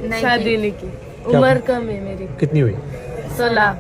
नहीं शादी नहीं की, उम्र कम है मेरी, कितनी हुई? 16।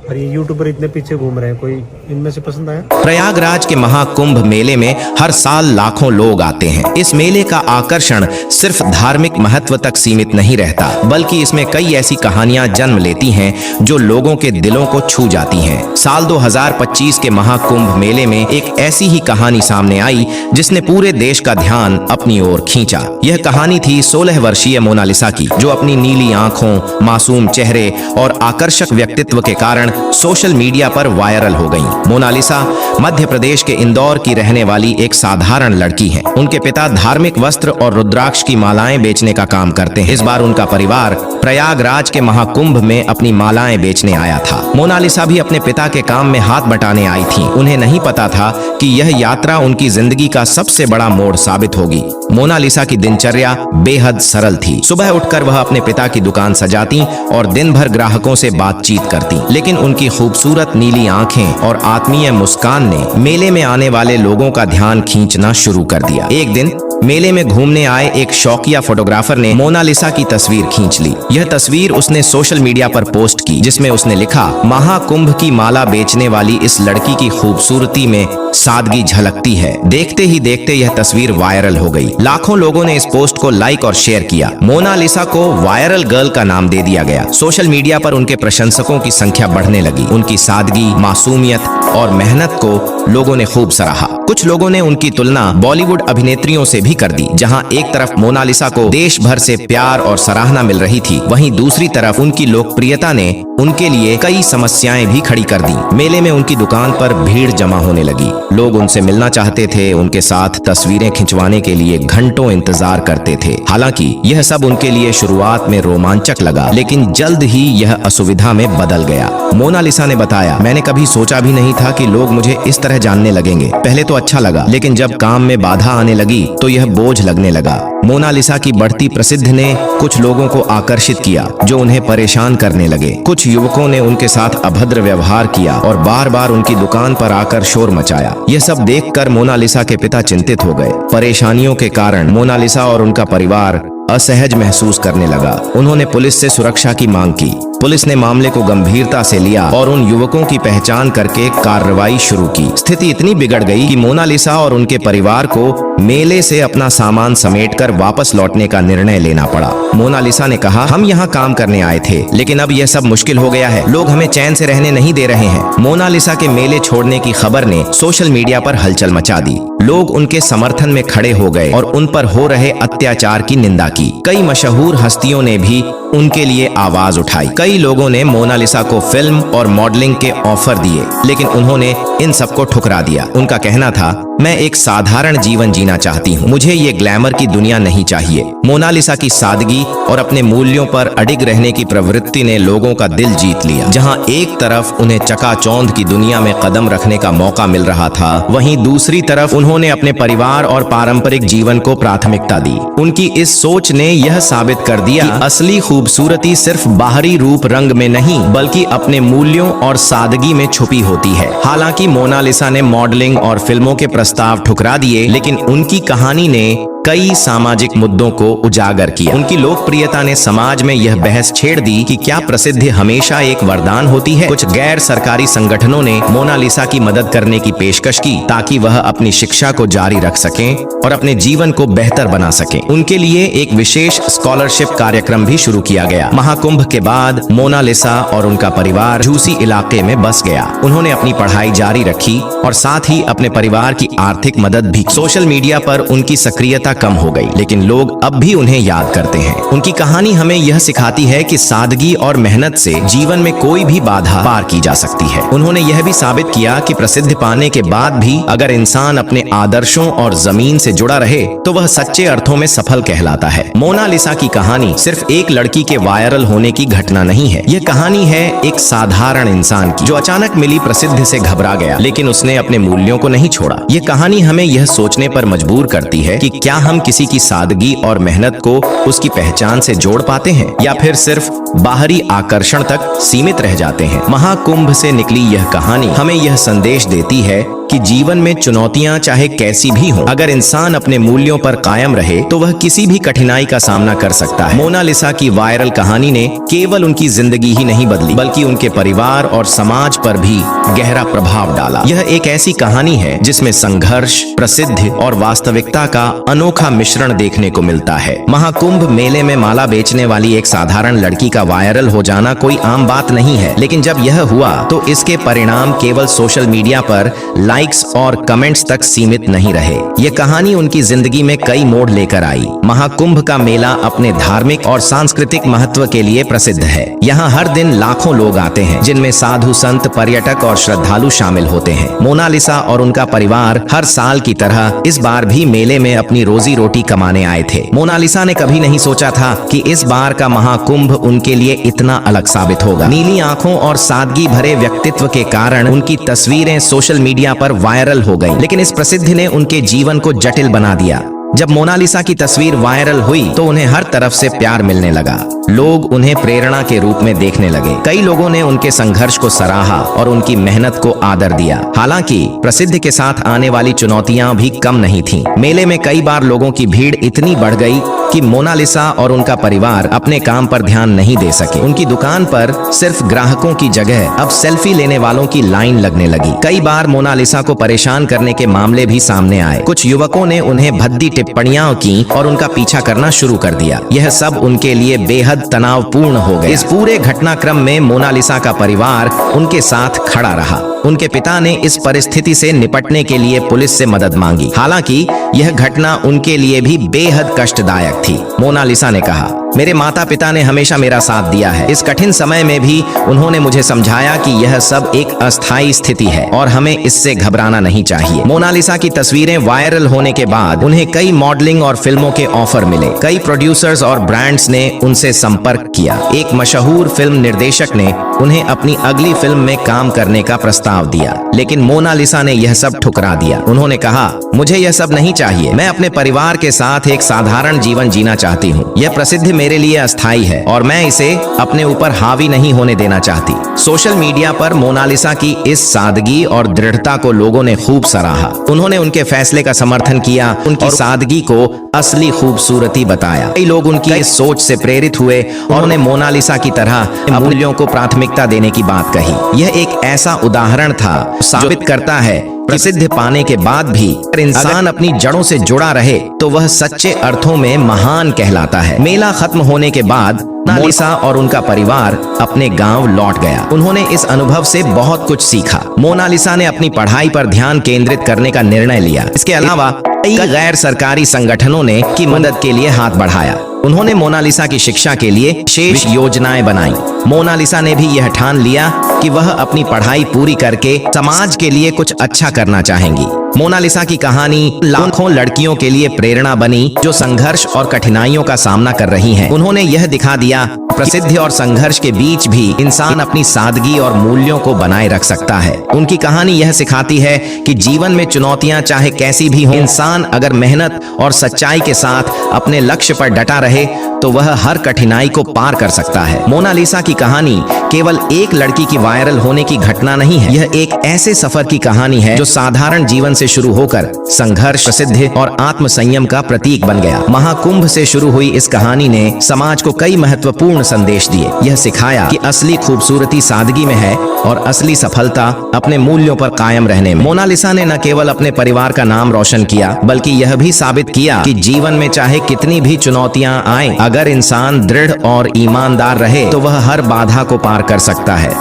और ये यूट्यूबर इतने पीछे घूम रहे हैं, कोई इनमें से पसंद आया? प्रयागराज के महाकुंभ मेले में हर साल लाखों लोग आते हैं। इस मेले का आकर्षण सिर्फ धार्मिक महत्व तक सीमित नहीं रहता, बल्कि इसमें कई ऐसी कहानियां जन्म लेती हैं जो लोगों के दिलों को छू जाती हैं। साल 2025 के महाकुंभ मेले में एक ऐसी ही कहानी सामने आई जिसने पूरे देश का ध्यान अपनी ओर खींचा। यह कहानी थी 16 वर्षीय मोनालिसा की, जो अपनी नीली आंखों, मासूम चेहरे और आकर्षक व्यक्तित्व के कारण सोशल मीडिया पर वायरल हो गईं। मोनालिसा मध्य प्रदेश के इंदौर की रहने वाली एक साधारण लड़की है। उनके पिता धार्मिक वस्त्र और रुद्राक्ष की मालाएं बेचने का काम करते हैं। इस बार उनका परिवार प्रयागराज के महाकुंभ में अपनी मालाएं बेचने आया था। मोनालिसा भी अपने पिता के काम में हाथ बटाने आई थी। उन्हें नहीं पता था कि यह यात्रा उनकी जिंदगी का सबसे बड़ा मोड़ साबित होगी। मोनालिसा की दिनचर्या बेहद सरल थी। सुबह उठकर वह अपने पिता की दुकान सजाती और दिन भर ग्राहकों से बातचीत करती, लेकिन उनकी खूबसूरत नीली आंखें और आत्मीय मुस्कान ने मेले में आने वाले लोगों का ध्यान खींचना शुरू कर दिया। एक दिन मेले में घूमने आए एक शौकिया फोटोग्राफर ने मोनालिसा की तस्वीर खींच ली। यह तस्वीर उसने सोशल मीडिया पर पोस्ट की, जिसमें उसने लिखा, महाकुंभ की माला बेचने वाली इस लड़की की खूबसूरती में सादगी झलकती है। देखते ही देखते यह तस्वीर वायरल हो गई। लाखों लोगों ने इस पोस्ट को लाइक और शेयर किया। मोनालिसा को वायरल गर्ल का नाम दे दिया गया। सोशल मीडिया पर उनके प्रशंसकों की संख्या बढ़ने लगी। उनकी सादगी, मासूमियत और मेहनत को लोगों ने खूब सराहा। कुछ लोगों ने उनकी तुलना बॉलीवुड अभिनेत्रियों से भी कर दी। जहां एक तरफ मोनालिसा को देश भर से प्यार और सराहना मिल रही थी, वहीं दूसरी तरफ उनकी लोकप्रियता ने उनके लिए कई समस्याएं भी खड़ी कर दी। मेले में उनकी दुकान पर भीड़ जमा होने लगी। लोग उनसे मिलना चाहते थे, उनके साथ तस्वीरें खिंचवाने के लिए घंटों इंतजार करते थे। हालांकि यह सब उनके लिए शुरुआत में रोमांचक लगा, लेकिन जल्द ही यह असुविधा में बदल गया। मोनालिसा ने बताया, मैंने कभी सोचा भी नहीं था कि लोग मुझे इस तरह जानने लगेंगे। पहले तो अच्छा लगा, लेकिन जब काम में बाधा आने लगी तो यह बोझ लगने लगा। मोनालिसा की बढ़ती प्रसिद्धि ने कुछ लोगों को आकर्षित किया, जो उन्हें परेशान करने लगे। कुछ युवकों ने उनके साथ अभद्र व्यवहार किया और बार बार उनकी दुकान पर आकर शोर मचाया। यह सब देखकर मोनालिसा के पिता चिंतित हो गए। परेशानियों के कारण मोनालिसा और उनका परिवार असहज महसूस करने लगा। उन्होंने पुलिस से सुरक्षा की मांग की। पुलिस ने मामले को गंभीरता से लिया और उन युवकों की पहचान करके कार्रवाई शुरू की। स्थिति इतनी बिगड़ गई कि मोनालिसा और उनके परिवार को मेले से अपना सामान समेटकर वापस लौटने का निर्णय लेना पड़ा। मोनालिसा ने कहा, हम यहाँ काम करने आए थे, लेकिन अब यह सब मुश्किल हो गया है। लोग हमें चैन से रहने नहीं दे रहे हैं। मोनालिसा के मेले छोड़ने की खबर ने सोशल मीडिया पर हलचल मचा दी। लोग उनके समर्थन में खड़े हो गए और उन पर हो रहे अत्याचार की निंदा की। कई मशहूर हस्तियों ने भी उनके लिए आवाज उठाई। कई लोगों ने मोनालिसा को फिल्म और मॉडलिंग के ऑफर दिए, लेकिन उन्होंने इन सबको ठुकरा दिया। उनका कहना था, मैं एक साधारण जीवन जीना चाहती हूँ, मुझे ये ग्लैमर की दुनिया नहीं चाहिए। मोनालिसा की सादगी और अपने मूल्यों पर अडिग रहने की प्रवृत्ति ने लोगों का दिल जीत लिया। जहाँ एक तरफ उन्हें चकाचौंध की दुनिया में कदम रखने का मौका मिल रहा था, वहीं दूसरी तरफ उन्होंने अपने परिवार और पारंपरिक जीवन को प्राथमिकता दी। उनकी इस सोच ने यह साबित कर दिया कि असली खूबसूरती सिर्फ बाहरी रूप रंग में नहीं, बल्कि अपने मूल्यों और सादगी में छुपी होती है। हालांकि मोनालिसा ने मॉडलिंग और फिल्मों के प्रस्ताव ठुकरा दिए, लेकिन उनकी कहानी ने कई सामाजिक मुद्दों को उजागर किया। उनकी लोकप्रियता ने समाज में यह बहस छेड़ दी कि क्या प्रसिद्धि हमेशा एक वरदान होती है। कुछ गैर सरकारी संगठनों ने मोनालिसा की मदद करने की पेशकश की, ताकि वह अपनी शिक्षा को जारी रख सकें और अपने जीवन को बेहतर बना सकें। उनके लिए एक विशेष स्कॉलरशिप कार्यक्रम भी शुरू किया गया। महाकुंभ के बाद मोनालिसा और उनका परिवार झूसी इलाके में बस गया। उन्होंने अपनी पढ़ाई जारी रखी और साथ ही अपने परिवार की आर्थिक मदद भी। सोशल मीडिया पर उनकी सक्रियता कम हो गई, लेकिन लोग अब भी उन्हें याद करते हैं। उनकी कहानी हमें यह सिखाती है कि सादगी और मेहनत से जीवन में कोई भी बाधा पार की जा सकती है। उन्होंने यह भी साबित किया कि प्रसिद्धि पाने के बाद भी अगर इंसान अपने आदर्शों और जमीन से जुड़ा रहे तो वह सच्चे अर्थों में सफल कहलाता है। मोनालिसा की कहानी सिर्फ एक लड़की के वायरल होने की घटना नहीं है। यह कहानी है एक साधारण इंसान की, जो अचानक मिली प्रसिद्धि से घबरा गया, लेकिन उसने अपने मूल्यों को नहीं छोड़ा। यह कहानी हमें यह सोचने पर मजबूर करती है कि क्या हम किसी की सादगी और मेहनत को उसकी पहचान से जोड़ पाते हैं, या फिर सिर्फ बाहरी आकर्षण तक सीमित रह जाते हैं। महाकुंभ से निकली यह कहानी हमें यह संदेश देती है कि जीवन में चुनौतियां चाहे कैसी भी हों, अगर इंसान अपने मूल्यों पर कायम रहे तो वह किसी भी कठिनाई का सामना कर सकता है। मोनालिसा की वायरल कहानी ने केवल उनकी जिंदगी ही नहीं बदली, बल्कि उनके परिवार और समाज पर भी गहरा प्रभाव डाला। यह एक ऐसी कहानी है जिसमें संघर्ष, प्रसिद्धि और वास्तविकता का अनोखा मिश्रण देखने को मिलता है। महाकुंभ मेले में माला बेचने वाली एक साधारण लड़की का वायरल हो जाना कोई आम बात नहीं है, लेकिन जब यह हुआ तो इसके परिणाम केवल सोशल मीडिया पर लाइक्स और कमेंट्स तक सीमित नहीं रहे। ये कहानी उनकी जिंदगी में कई मोड़ लेकर आई। महाकुंभ का मेला अपने धार्मिक और सांस्कृतिक महत्व के लिए प्रसिद्ध है। यहाँ हर दिन लाखों लोग आते हैं, जिनमें साधु, संत, पर्यटक और श्रद्धालु शामिल होते हैं। मोनालिसा और उनका परिवार हर साल की तरह इस बार भी मेले में अपनी रोजी रोटी कमाने आए थे। मोनालिसा ने कभी नहीं सोचा था कि इस बार का महाकुंभ उनके लिए इतना अलग साबित होगा। नीली आंखों और सादगी भरे व्यक्तित्व के कारण उनकी तस्वीरें सोशल मीडिया पर वायरल हो गईं, लेकिन इस प्रसिद्धि ने उनके जीवन को जटिल बना दिया। जब मोनालिसा की तस्वीर वायरल हुई तो उन्हें हर तरफ से प्यार मिलने लगा। लोग उन्हें प्रेरणा के रूप में देखने लगे। कई लोगों ने उनके संघर्ष को सराहा और उनकी मेहनत को आदर दिया। हालांकि प्रसिद्धि के साथ आने वाली चुनौतियां भी कम नहीं थीं। मेले में कई बार लोगों की भीड़ इतनी बढ़ गई कि मोनालिसा और उनका परिवार अपने काम पर ध्यान नहीं दे सके। उनकी दुकान पर सिर्फ ग्राहकों की जगह अब सेल्फी लेने वालों की लाइन लगने लगी। कई बार मोनालिसा को परेशान करने के मामले भी सामने आए। कुछ युवकों ने उन्हें भद्दी टिप्पणियां की और उनका पीछा करना शुरू कर दिया। यह सब उनके लिए बेहद तनावपूर्ण हो गया। इस पूरे घटनाक्रम में मोनालिसा का परिवार उनके साथ खड़ा रहा। उनके पिता ने इस परिस्थिति से निपटने के लिए पुलिस से मदद मांगी। हालांकि यह घटना उनके लिए भी बेहद कष्टदायक थी। मोनालिसा ने कहा, मेरे माता पिता ने हमेशा मेरा साथ दिया है। इस कठिन समय में भी उन्होंने मुझे समझाया कि यह सब एक अस्थायी स्थिति है और हमें इससे घबराना नहीं चाहिए। मोनालिसा की तस्वीरें वायरल होने के बाद उन्हें कई मॉडलिंग और फिल्मों के ऑफर मिले। कई प्रोड्यूसर्स और ब्रांड्स ने उनसे संपर्क किया। एक मशहूर फिल्म निर्देशक ने उन्हें अपनी अगली फिल्म में काम करने का प्रस्ताव दिया, लेकिन मोनालिसा ने यह सब ठुकरा दिया। उन्होंने कहा, मुझे यह सब नहीं चाहिए। मैं अपने परिवार के साथ एक साधारण जीवन जीना चाहती हूँ। यह प्रसिद्धि मेरे लिए अस्थायी है और मैं इसे अपने ऊपर हावी नहीं होने देना चाहती। सोशल मीडिया पर मोनालिसा की इस सादगी और दृढ़ता को लोगों ने खूब सराहा। उन्होंने उनके फैसले का समर्थन किया, उनकी सादगी को असली खूबसूरती बताया। कई लोग उनकी इस सोच से प्रेरित हुए और उन्हें मोनालिसा की तरह मूल्यों को प्राथमिकता देने की बात कही। यह एक ऐसा उदाहरण था साबित करता है प्रसिद्धि पाने के बाद भी अगर इंसान अपनी जड़ों से जुड़ा रहे तो वह सच्चे अर्थों में महान कहलाता है। मेला खत्म होने के बाद मोनालिसा और उनका परिवार अपने गांव लौट गया। उन्होंने इस अनुभव से बहुत कुछ सीखा। मोनालिसा ने अपनी पढ़ाई पर ध्यान केंद्रित करने का निर्णय लिया। इसके अलावा कई गैर सरकारी संगठनों ने की मदद के लिए हाथ बढ़ाया। उन्होंने मोनालिसा की शिक्षा के लिए विशेष योजनाएं बनाई। मोनालिसा ने भी यह ठान लिया कि वह अपनी पढ़ाई पूरी करके समाज के लिए कुछ अच्छा करना चाहेंगी। मोनालिसा की कहानी लाखों लड़कियों के लिए प्रेरणा बनी जो संघर्ष और कठिनाइयों का सामना कर रही हैं। उन्होंने यह दिखा दिया प्रसिद्धि और संघर्ष के बीच भी इंसान अपनी सादगी और मूल्यों को बनाए रख सकता है। उनकी कहानी यह सिखाती है कि जीवन में चुनौतियां चाहे कैसी भी हों, इंसान अगर मेहनत और सच्चाई के साथ अपने लक्ष्य पर डटा रहे तो वह हर कठिनाई को पार कर सकता है। मोनालिसा की कहानी केवल एक लड़की की वायरल होने की घटना नहीं है। यह एक ऐसे सफर की कहानी है जो साधारण जीवन से शुरू होकर संघर्ष, प्रसिद्धि और आत्म संयम का प्रतीक बन गया। महाकुंभ से शुरू हुई इस कहानी ने समाज को कई महत्वपूर्ण संदेश दिए। यह सिखाया कि असली खूबसूरती सादगी में है और असली सफलता अपने मूल्यों पर कायम रहने में। मोनालिसा ने न केवल अपने परिवार का नाम रोशन किया, बल्कि यह भी साबित किया कि जीवन में चाहे कितनी भी चुनौतियां आए, अगर इंसान दृढ़ और ईमानदार रहे तो वह हर बाधा को पार कर सकता है।